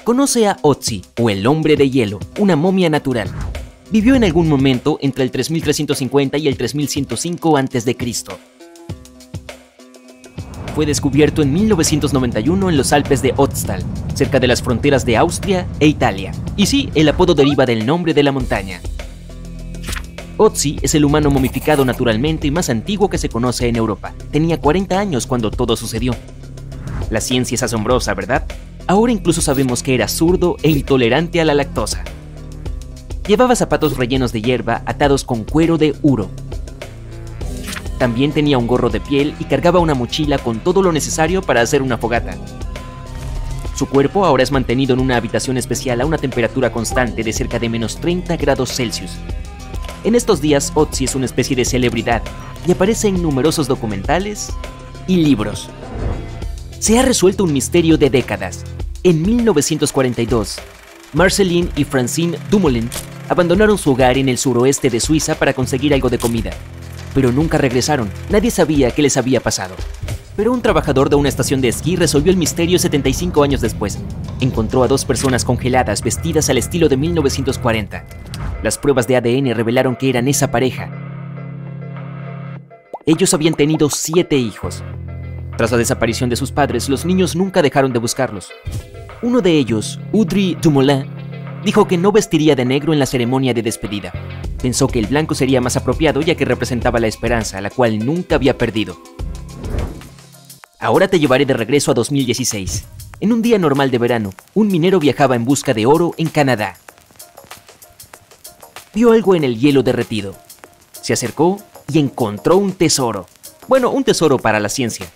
Conoce a Otzi, o el hombre de hielo, una momia natural. Vivió en algún momento entre el 3350 y el 3105 a.C. Fue descubierto en 1991 en los Alpes de Ötztal, cerca de las fronteras de Austria e Italia. Y sí, el apodo deriva del nombre de la montaña. Otzi es el humano momificado naturalmente más antiguo que se conoce en Europa. Tenía 40 años cuando todo sucedió. La ciencia es asombrosa, ¿verdad? Ahora incluso sabemos que era zurdo e intolerante a la lactosa. Llevaba zapatos rellenos de hierba atados con cuero de uro. También tenía un gorro de piel y cargaba una mochila con todo lo necesario para hacer una fogata. Su cuerpo ahora es mantenido en una habitación especial a una temperatura constante de cerca de menos 30 grados Celsius. En estos días, Otzi es una especie de celebridad y aparece en numerosos documentales y libros. Se ha resuelto un misterio de décadas. En 1942, Marceline y Francine Dumoulin abandonaron su hogar en el suroeste de Suiza para conseguir algo de comida. Pero nunca regresaron, nadie sabía qué les había pasado. Pero un trabajador de una estación de esquí resolvió el misterio 75 años después. Encontró a dos personas congeladas vestidas al estilo de 1940. Las pruebas de ADN revelaron que eran esa pareja. Ellos habían tenido 7 hijos. Tras la desaparición de sus padres, los niños nunca dejaron de buscarlos. Uno de ellos, Audrey Dumoulin, dijo que no vestiría de negro en la ceremonia de despedida. Pensó que el blanco sería más apropiado ya que representaba la esperanza, la cual nunca había perdido. Ahora te llevaré de regreso a 2016. En un día normal de verano, un minero viajaba en busca de oro en Canadá. Vio algo en el hielo derretido. Se acercó y encontró un tesoro. Bueno, un tesoro para la ciencia.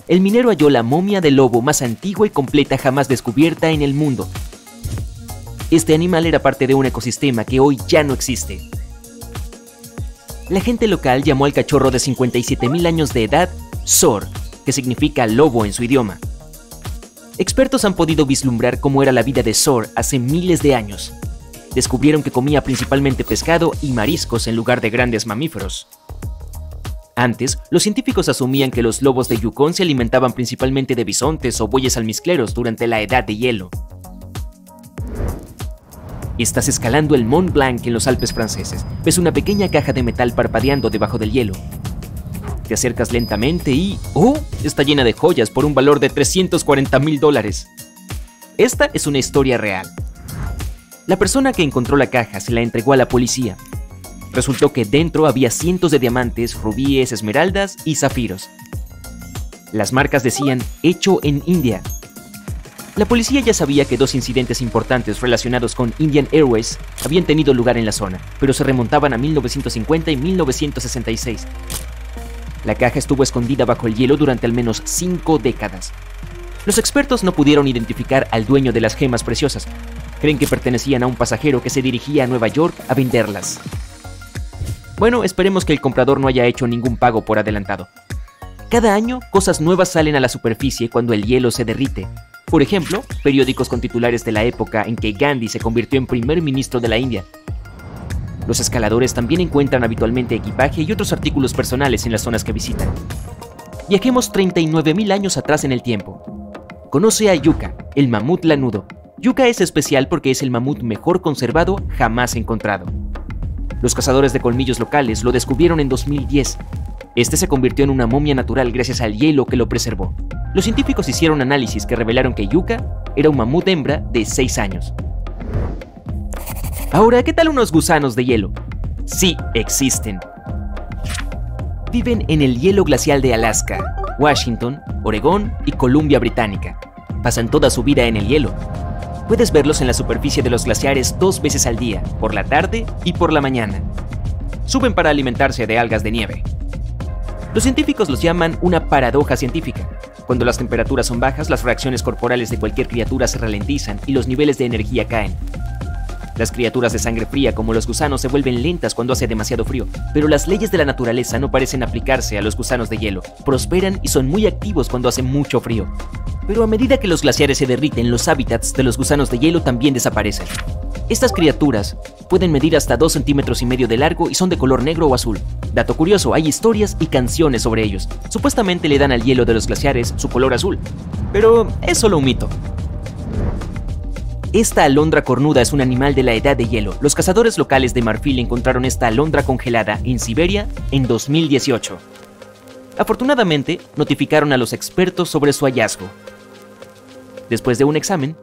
El minero halló la momia de lobo más antigua y completa jamás descubierta en el mundo. Este animal era parte de un ecosistema que hoy ya no existe. La gente local llamó al cachorro de 57.000 años de edad Sor, que significa lobo en su idioma. Expertos han podido vislumbrar cómo era la vida de Sor hace miles de años. Descubrieron que comía principalmente pescado y mariscos en lugar de grandes mamíferos. Antes, los científicos asumían que los lobos de Yukón se alimentaban principalmente de bisontes o bueyes almizcleros durante la edad de hielo. Estás escalando el Mont Blanc en los Alpes franceses. Ves una pequeña caja de metal parpadeando debajo del hielo. Te acercas lentamente y... ¡oh! Está llena de joyas por un valor de $340.000. Esta es una historia real. La persona que encontró la caja se la entregó a la policía. Resultó que dentro había cientos de diamantes, rubíes, esmeraldas y zafiros. Las marcas decían «Hecho en India». La policía ya sabía que 2 incidentes importantes relacionados con Indian Airways habían tenido lugar en la zona, pero se remontaban a 1950 y 1966. La caja estuvo escondida bajo el hielo durante al menos 5 décadas. Los expertos no pudieron identificar al dueño de las gemas preciosas. Creen que pertenecían a un pasajero que se dirigía a Nueva York a venderlas. Bueno, esperemos que el comprador no haya hecho ningún pago por adelantado. Cada año, cosas nuevas salen a la superficie cuando el hielo se derrite. Por ejemplo, periódicos con titulares de la época en que Gandhi se convirtió en primer ministro de la India. Los escaladores también encuentran habitualmente equipaje y otros artículos personales en las zonas que visitan. Viajemos 39.000 años atrás en el tiempo. Conoce a Yucca, el mamut lanudo. Yucca es especial porque es el mamut mejor conservado jamás encontrado. Los cazadores de colmillos locales lo descubrieron en 2010. Este se convirtió en una momia natural gracias al hielo que lo preservó. Los científicos hicieron análisis que revelaron que Yucca era un mamut hembra de 6 años. Ahora, ¿qué tal unos gusanos de hielo? Sí, existen. Viven en el hielo glacial de Alaska, Washington, Oregón y Columbia Británica. Pasan toda su vida en el hielo. Puedes verlos en la superficie de los glaciares 2 veces al día, por la tarde y por la mañana. Suben para alimentarse de algas de nieve. Los científicos los llaman una paradoja científica. Cuando las temperaturas son bajas, las reacciones corporales de cualquier criatura se ralentizan y los niveles de energía caen. Las criaturas de sangre fría, como los gusanos, se vuelven lentas cuando hace demasiado frío, pero las leyes de la naturaleza no parecen aplicarse a los gusanos de hielo. Prosperan y son muy activos cuando hace mucho frío. Pero a medida que los glaciares se derriten, los hábitats de los gusanos de hielo también desaparecen. Estas criaturas pueden medir hasta 2,5 centímetros de largo y son de color negro o azul. Dato curioso, hay historias y canciones sobre ellos. Supuestamente le dan al hielo de los glaciares su color azul, pero es solo un mito. Esta alondra cornuda es un animal de la edad de hielo. Los cazadores locales de Marfil encontraron esta alondra congelada en Siberia en 2018. Afortunadamente, notificaron a los expertos sobre su hallazgo. Después de un examen,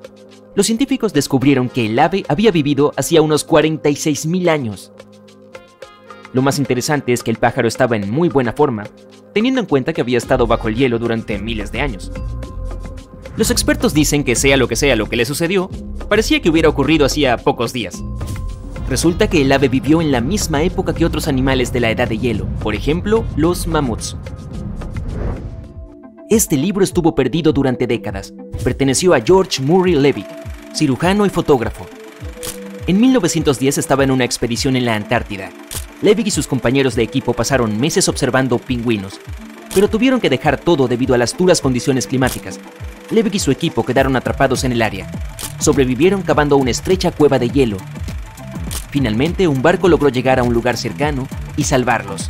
los científicos descubrieron que el ave había vivido hacía unos 46.000 años. Lo más interesante es que el pájaro estaba en muy buena forma, teniendo en cuenta que había estado bajo el hielo durante miles de años. Los expertos dicen que sea lo que le sucedió, parecía que hubiera ocurrido hacía pocos días. Resulta que el ave vivió en la misma época que otros animales de la edad de hielo, por ejemplo, los mamuts. Este libro estuvo perdido durante décadas. Perteneció a George Murray Levick, cirujano y fotógrafo. En 1910 estaba en una expedición en la Antártida. Levick y sus compañeros de equipo pasaron meses observando pingüinos, pero tuvieron que dejar todo debido a las duras condiciones climáticas. Levick y su equipo quedaron atrapados en el área. Sobrevivieron cavando una estrecha cueva de hielo. Finalmente, un barco logró llegar a un lugar cercano y salvarlos.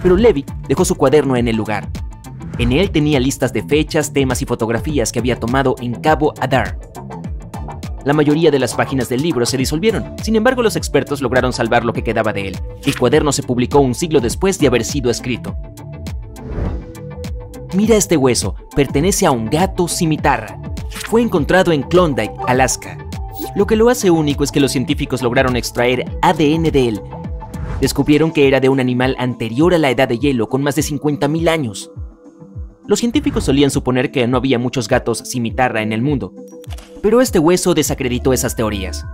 Pero Levick dejó su cuaderno en el lugar. En él tenía listas de fechas, temas y fotografías que había tomado en Cabo Adar. La mayoría de las páginas del libro se disolvieron, sin embargo los expertos lograron salvar lo que quedaba de él. El cuaderno se publicó un siglo después de haber sido escrito. Mira este hueso, pertenece a un gato cimitarra. Fue encontrado en Klondike, Alaska. Lo que lo hace único es que los científicos lograron extraer ADN de él. Descubrieron que era de un animal anterior a la edad de hielo, con más de 50.000 años. Los científicos solían suponer que no había muchos gatos cimitarra en el mundo, pero este hueso desacreditó esas teorías.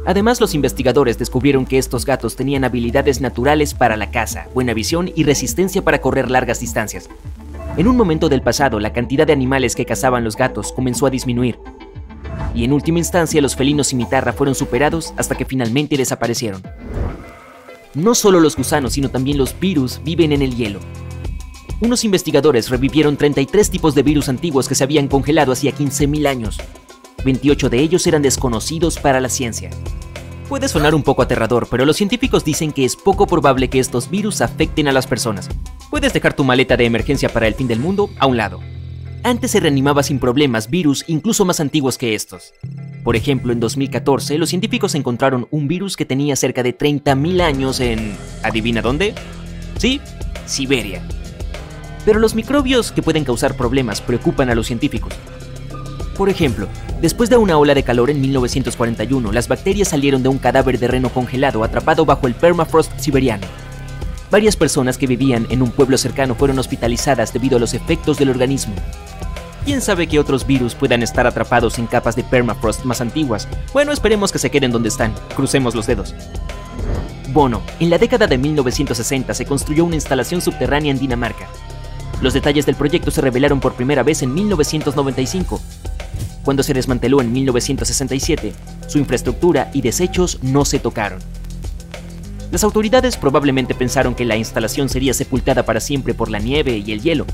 Además, los investigadores descubrieron que estos gatos tenían habilidades naturales para la caza, buena visión y resistencia para correr largas distancias. En un momento del pasado, la cantidad de animales que cazaban los gatos comenzó a disminuir, y en última instancia los felinos cimitarra fueron superados hasta que finalmente desaparecieron. No solo los gusanos, sino también los virus viven en el hielo. Unos investigadores revivieron 33 tipos de virus antiguos que se habían congelado hacía 15.000 años. 28 de ellos eran desconocidos para la ciencia. Puede sonar un poco aterrador, pero los científicos dicen que es poco probable que estos virus afecten a las personas. Puedes dejar tu maleta de emergencia para el fin del mundo a un lado. Antes se reanimaba sin problemas virus incluso más antiguos que estos. Por ejemplo, en 2014, los científicos encontraron un virus que tenía cerca de 30.000 años en... ¿adivina dónde? Sí, Siberia. Pero los microbios que pueden causar problemas preocupan a los científicos. Por ejemplo, después de una ola de calor en 1941, las bacterias salieron de un cadáver de reno congelado atrapado bajo el permafrost siberiano. Varias personas que vivían en un pueblo cercano fueron hospitalizadas debido a los efectos del organismo. ¿Quién sabe qué otros virus puedan estar atrapados en capas de permafrost más antiguas? Bueno, esperemos que se queden donde están. Crucemos los dedos. Bono, en la década de 1960 se construyó una instalación subterránea en Dinamarca. Los detalles del proyecto se revelaron por primera vez en 1995. Cuando se desmanteló en 1967, su infraestructura y desechos no se tocaron. Las autoridades probablemente pensaron que la instalación sería sepultada para siempre por la nieve y el hielo,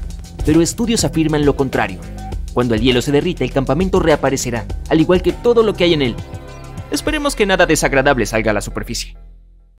pero estudios afirman lo contrario. Cuando el hielo se derrite, el campamento reaparecerá, al igual que todo lo que hay en él. Esperemos que nada desagradable salga a la superficie.